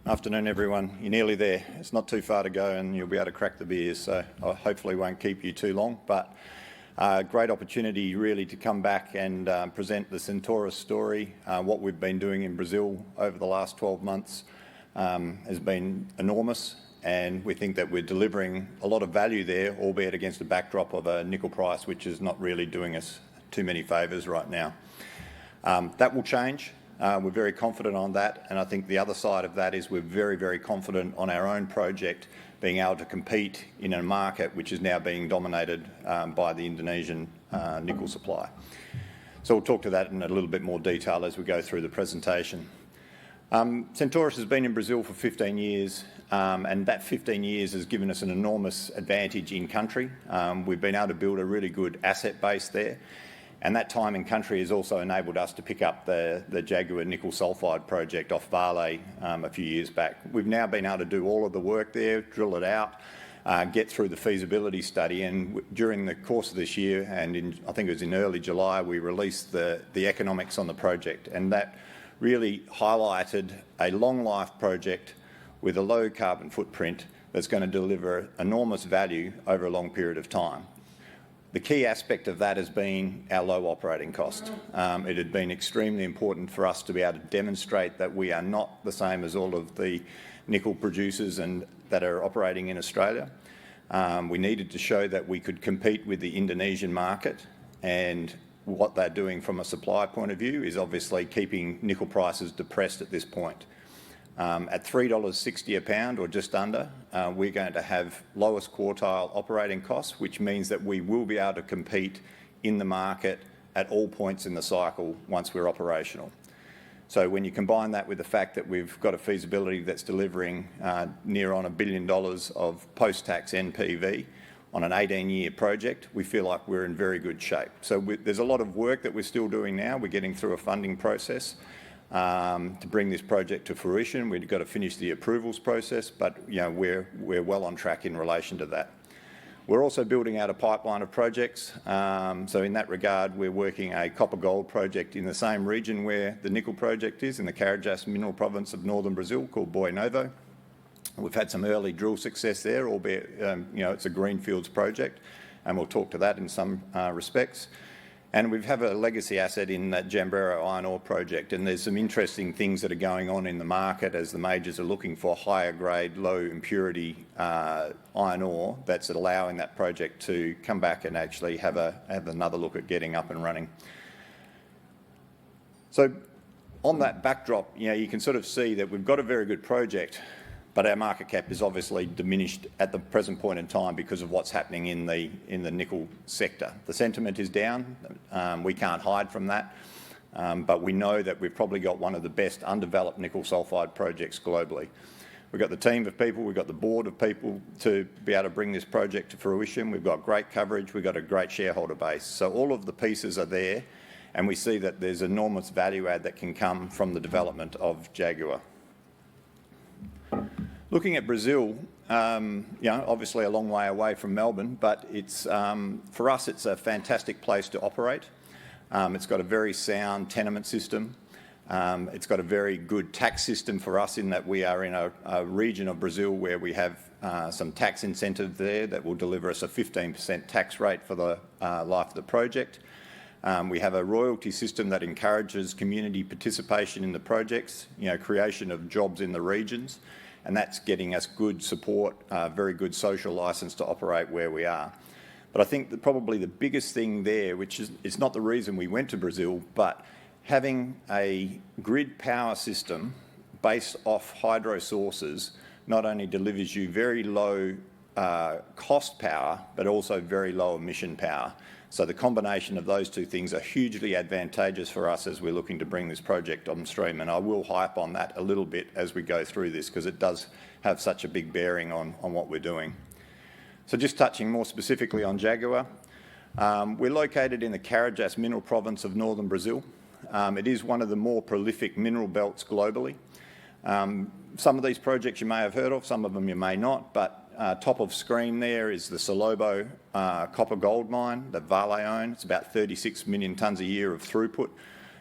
Afternoon, everyone. You're nearly there. It's not too far to go and you'll be able to crack the beers, so I hopefully won't keep you too long. But great opportunity really to come back and present the Centaurus story. What we've been doing in Brazil over the last 12 months has been enormous, and we think that we're delivering a lot of value there, albeit against a backdrop of a nickel price which is not really doing us too many favours right now. That will change. We're very confident on that, and I think the other side of that is we're very, very confident on our own project being able to compete in a market which is now being dominated by the Indonesian nickel supply. So we'll talk to that in a little bit more detail as we go through the presentation. Centaurus has been in Brazil for 15 years, and that 15 years has given us an enormous advantage in country. We've been able to build a really good asset base there. And that time in country has also enabled us to pick up the Jaguar nickel sulphide project off Vale a few years back. We've now been able to do all of the work there, drill it out, get through the feasibility study, and during the course of this year, and I think it was in early July, we released the economics on the project, and that really highlighted a long life project with a low carbon footprint that's going to deliver enormous value over a long period of time. The key aspect of that has been our low operating cost. It had been extremely important for us to be able to demonstrate that we are not the same as all of the nickel producers that are operating in Australia. We needed to show that we could compete with the Indonesian market, and what they're doing from a supply point of view is obviously keeping nickel prices depressed at this point. At $3.60 a pound or just under, we're going to have lowest quartile operating costs, which means that we will be able to compete in the market at all points in the cycle once we're operational. So when you combine that with the fact that we've got a feasibility that's delivering near on $1 billion of post-tax NPV on an 18-year project, we feel like we're in very good shape. So there's a lot of work that we're still doing now. We're getting through a funding process to bring this project to fruition. We've got to finish the approvals process, but we're well on track in relation to that. We're also building out a pipeline of projects. So in that regard, we're working a copper gold project in the same region where the nickel project is, in the Carajás mineral province of northern Brazil, called Boi Novo. We've had some early drill success there, albeit it's a greenfields project, and we'll talk to that in some respects. And we have a legacy asset in that Jambrero iron ore project, and there's some interesting things that are going on in the market as the majors are looking for higher grade, low impurity iron ore that's allowing that project to come back and actually have another look at getting up and running. So on that backdrop, you can sort of see that we've got a very good project, but our market cap is obviously diminished at the present point in time because of what's happening in the nickel sector. The sentiment is down. We can't hide from that, but we know that we've probably got one of the best undeveloped nickel sulphide projects globally. We've got the team of people, we've got the board of people to be able to bring this project to fruition. We've got great coverage, we've got a great shareholder base. So all of the pieces are there, and we see that there's enormous value add that can come from the development of Jaguar. Looking at Brazil, obviously a long way away from Melbourne, but for us it's a fantastic place to operate. It's got a very sound tenement system. It's got a very good tax system for us in that we are in a region of Brazil where we have some tax incentive there that will deliver us a 15% tax rate for the life of the project. We have a royalty system that encourages community participation in the projects, creation of jobs in the regions, and that's getting us good support, very good social licence to operate where we are. But I think that probably the biggest thing there, which is it's not the reason we went to Brazil, but having a grid power system based off hydro sources not only delivers you very low cost power, but also very low emission power. So the combination of those two things are hugely advantageous for us as we're looking to bring this project on stream, and I will hype on that a little bit as we go through this because it does have such a big bearing on what we're doing. So just touching more specifically on Jaguar, we're located in the Carajás mineral province of northern Brazil. It is one of the more prolific mineral belts globally. Some of these projects you may have heard of, some of them you may not, but top of screen there is the Salobo copper gold mine that Vale own. It's about 36 million tonnes a year of throughput.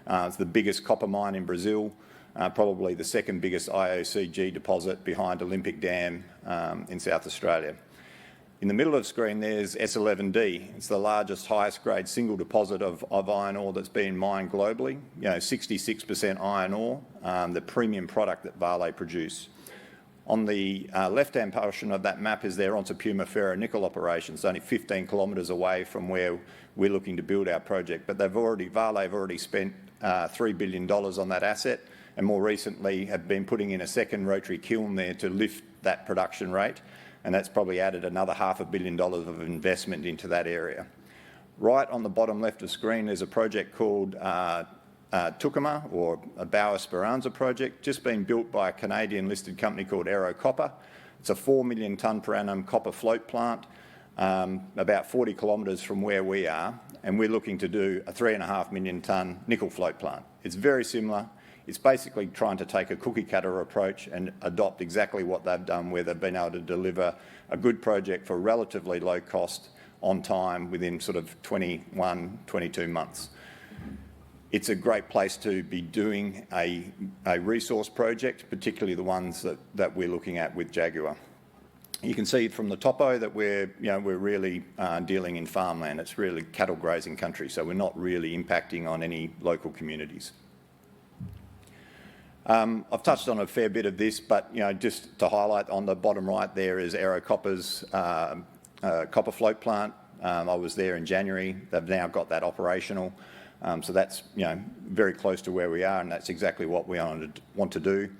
It's the biggest copper mine in Brazil. probably the second biggest IOCG deposit behind Olympic Dam in South Australia. In the middle of the screen there's S11D. It's the largest, highest grade single deposit of iron ore that's been mined globally. 66% iron ore, the premium product that Vale produce. On the left-hand portion of that map is their Onça Puma ferro-nickel operations, only 15 kilometres away from where we're looking to build our project. But Vale have already spent $3 billion on that asset, and more recently have been putting in a second rotary kiln there to lift that production rate, and that's probably added another $500 million of investment into that area. Right on the bottom left of the screen is a project called Tucumã, or a Boa Esperança project, just been built by a Canadian listed company called Ero Copper. It's a 4 million tonne per annum copper float plant, about 40 kilometres from where we are, and we're looking to do a 3.5 million tonne nickel float plant. It's very similar. It's basically trying to take a cookie cutter approach and adopt exactly what they've done, where they've been able to deliver a good project for relatively low cost on time within sort of 21, 22 months. It's a great place to be doing a resource project, particularly the ones that we're looking at with Jaguar. You can see from the topo that we're really dealing in farmland. It's really cattle grazing country, so we're not really impacting on any local communities. I've touched on a fair bit of this, but just to highlight, on the bottom right there is Ero Copper's copper float plant. I was there in January. They've now got that operational, so that's very close to where we are, and that's exactly what we want to do.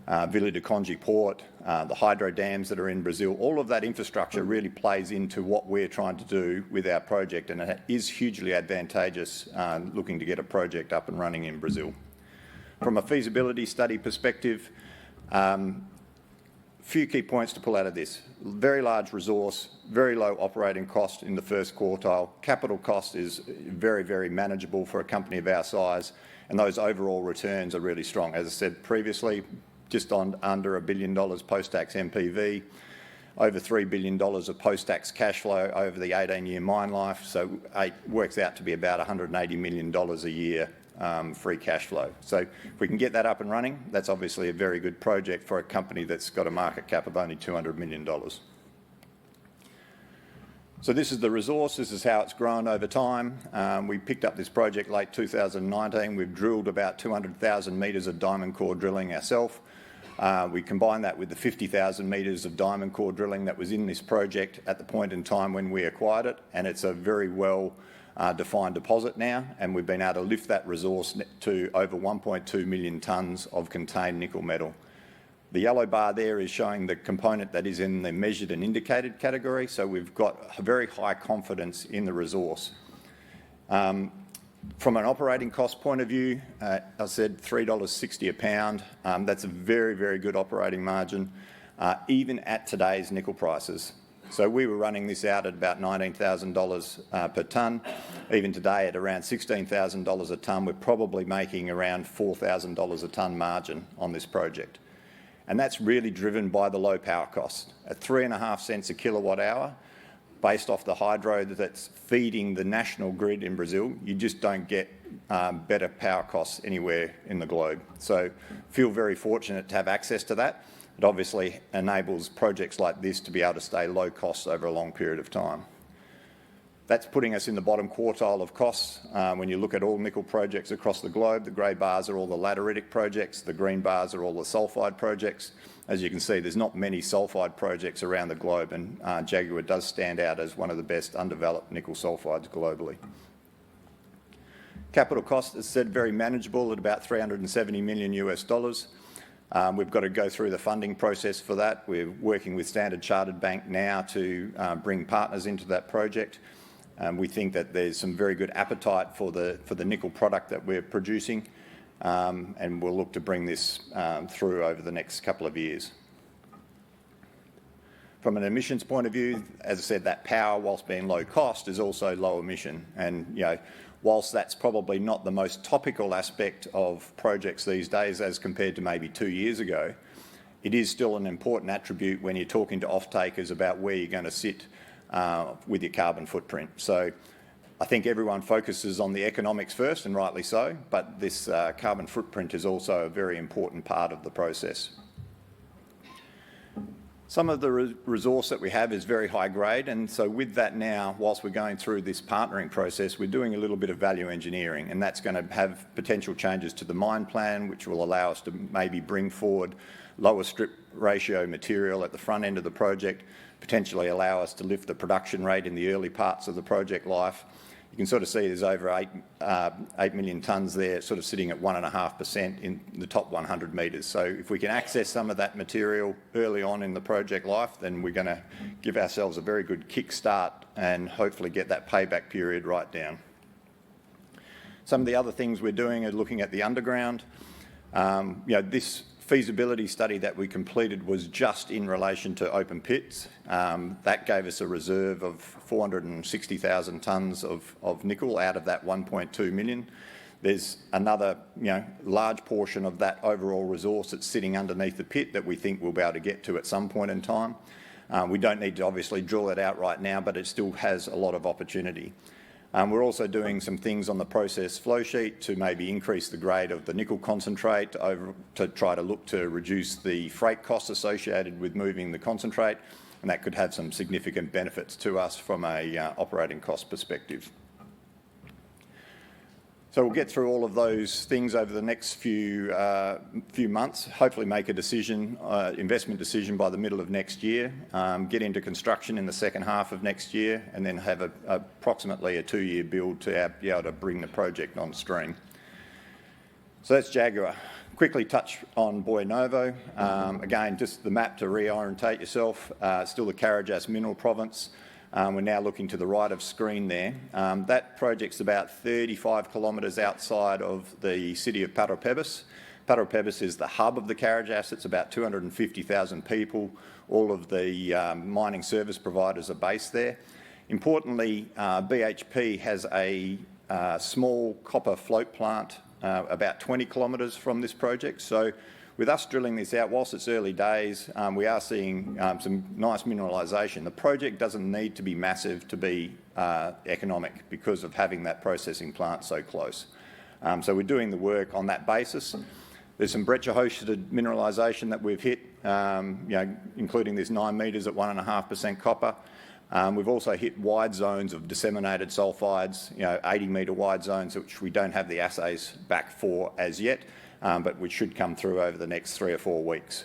Vila do Conde port, the hydro dams that are in Brazil, all of that infrastructure really plays into what we're trying to do with our project, and it is hugely advantageous looking to get a project up and running in Brazil. From a feasibility study perspective, few key points to pull out of this. Very large resource, very low operating cost in the first quartile. Capital cost is very, very manageable for a company of our size, and those overall returns are really strong. As I said previously, just under $1 billion post-tax MPV, over $3 billion of post-tax cash flow over the 18-year mine life, so it works out to be about $180 million a year free cash flow. So if we can get that up and running, that's obviously a very good project for a company that's got a market cap of only $200 million. So this is the resource. This is how it's grown over time. We picked up this project late 2019. We've drilled about 200,000 metres of diamond core drilling ourselves. We combined that with the 50,000 metres of diamond core drilling that was in this project at the point in time when we acquired it, and it's a very well defined deposit now, and we've been able to lift that resource to over 1.2 million tonnes of contained nickel metal. The yellow bar there is showing the component that is in the measured and indicated category, so we've got a very high confidence in the resource. From an operating cost point of view, I said $3.60 a pound. That's a very, very good operating margin, even at today's nickel prices. So we were running this out at about $19,000 per tonne. Even today at around $16,000 a tonne, we're probably making around $4,000 a tonne margin on this project. And that's really driven by the low power cost. At 3.5 cents a kilowatt hour, based off the hydro that's feeding the national grid in Brazil, you just don't get better power costs anywhere in the globe. So feel very fortunate to have access to that. It obviously enables projects like this to be able to stay low cost over a long period of time. That's putting us in the bottom quartile of costs. When you look at all nickel projects across the globe, the grey bars are all the lateritic projects, the green bars are all the sulphide projects. As you can see, there's not many sulphide projects around the globe, and Jaguar does stand out as one of the best undeveloped nickel sulphides globally. Capital cost, as said, very manageable at about $370 million US. We've got to go through the funding process for that. We're working with Standard Chartered Bank now to bring partners into that project. We think that there's some very good appetite for the nickel product that we're producing, and we'll look to bring this through over the next couple of years. From an emissions point of view, as I said, that power, whilst being low cost, is also low emission. And whilst that's probably not the most topical aspect of projects these days as compared to maybe 2 years ago, it is still an important attribute when you're talking to off-takers about where you're going to sit with your carbon footprint. So I think everyone focuses on the economics first, and rightly so, but this carbon footprint is also a very important part of the process. Some of the resource that we have is very high grade, and so with that now, whilst we're going through this partnering process, we're doing a little bit of value engineering, and that's going to have potential changes to the mine plan, which will allow us to maybe bring forward lower strip ratio material at the front end of the project, potentially allow us to lift the production rate in the early parts of the project life. You can sort of see there's over 8 million tonnes there, sort of sitting at 1.5% in the top 100 metres. So if we can access some of that material early on in the project life, then we're going to give ourselves a very good kick start and hopefully get that payback period right down. Some of the other things we're doing are looking at the underground. This feasibility study that we completed was just in relation to open pits. That gave us a reserve of 460,000 tonnes of nickel out of that 1.2 million. There's another large portion of that overall resource that's sitting underneath the pit that we think we'll be able to get to at some point in time. We don't need to obviously drill it out right now, but it still has a lot of opportunity. We're also doing some things on the process flow sheet to maybe increase the grade of the nickel concentrate to try to look to reduce the freight costs associated with moving the concentrate, and that could have some significant benefits to us from a operating cost perspective. So we'll get through all of those things over the next few months, hopefully make a decision, investment decision by the middle of next year, get into construction in the second half of next year, and then have approximately a 2-year build to be able to bring the project on stream. So that's Jaguar. Quickly touch on Boy Novo. Again, just the map to reorientate yourself. Still the Carajás Mineral Province. We're now looking to the right of screen there. That project's about 35 kilometres outside of the city of Parauapebas. Parauapebas is the hub of the Carajás. It's about 250,000 people. All of the mining service providers are based there. Importantly, BHP has a small copper float plant about 20 kilometres from this project. So with us drilling this out, whilst it's early days, we are seeing some nice mineralisation. The project doesn't need to be massive to be economic because of having that processing plant so close. So we're doing the work on that basis. There's some breccia-hosted mineralisation that we've hit, including this 9 metres at 1.5% copper. We've also hit wide zones of disseminated sulphides, 80-metre wide zones, which we don't have the assays back for as yet, but which should come through over the next 3 or 4 weeks.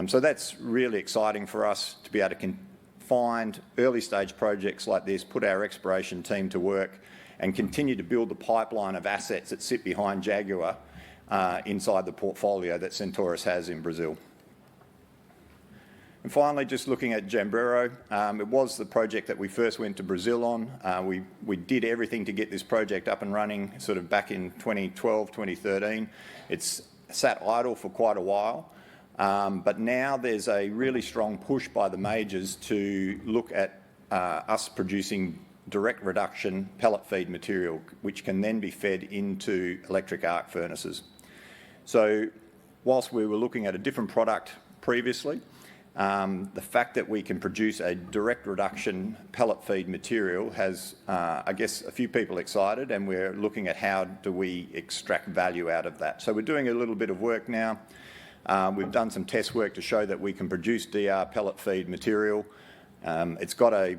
So that's really exciting for us to be able to find early stage projects like this, put our exploration team to work and continue to build the pipeline of assets that sit behind Jaguar inside the portfolio that Centaurus has in Brazil. And finally, just looking at Jambrero, it was the project that we first went to Brazil on. We did everything to get this project up and running sort of back in 2012, 2013. It's sat idle for quite a while, but now there's a really strong push by the majors to look at us producing direct reduction pellet feed material, which can then be fed into electric arc furnaces. So whilst we were looking at a different product previously, the fact that we can produce a direct reduction pellet feed material has, I guess, a few people excited, and we're looking at how do we extract value out of that. So we're doing a little bit of work now. We've done some test work to show that we can produce DR pellet feed material. It's got a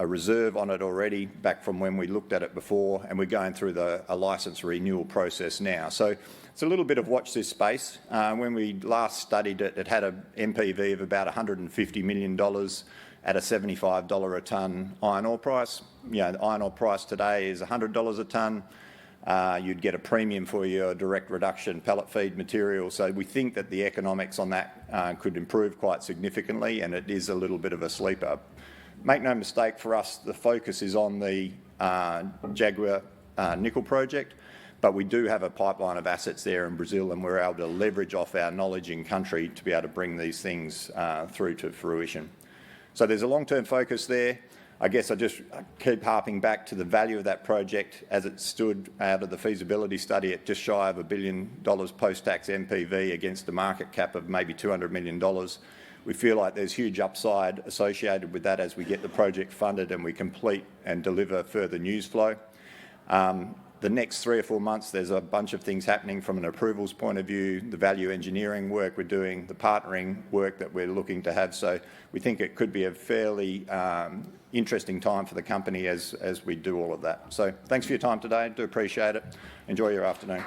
reserve on it already back from when we looked at it before, and we're going through a licence renewal process now. So it's a little bit of watch this space. When we last studied it, it had an NPV of about $150 million at a $75 a tonne iron ore price. The iron ore price today is $100 a tonne. You'd get a premium for your direct reduction pellet feed material. So we think that the economics on that could improve quite significantly, and it is a little bit of a sleeper. Make no mistake, for us, the focus is on the Jaguar nickel project, but we do have a pipeline of assets there in Brazil, and we're able to leverage off our knowledge in country to be able to bring these things through to fruition. So there's a long-term focus there. I guess I just keep harping back to the value of that project as it stood out of the feasibility study at just shy of $1 billion post-tax NPV against a market cap of maybe $200 million. We feel like there's huge upside associated with that as we get the project funded and we complete and deliver further news flow. The next 3 or 4 months, there's a bunch of things happening from an approvals point of view, the value engineering work we're doing, the partnering work that we're looking to have. So we think it could be a fairly interesting time for the company as we do all of that. So thanks for your time today. I do appreciate it. Enjoy your afternoon.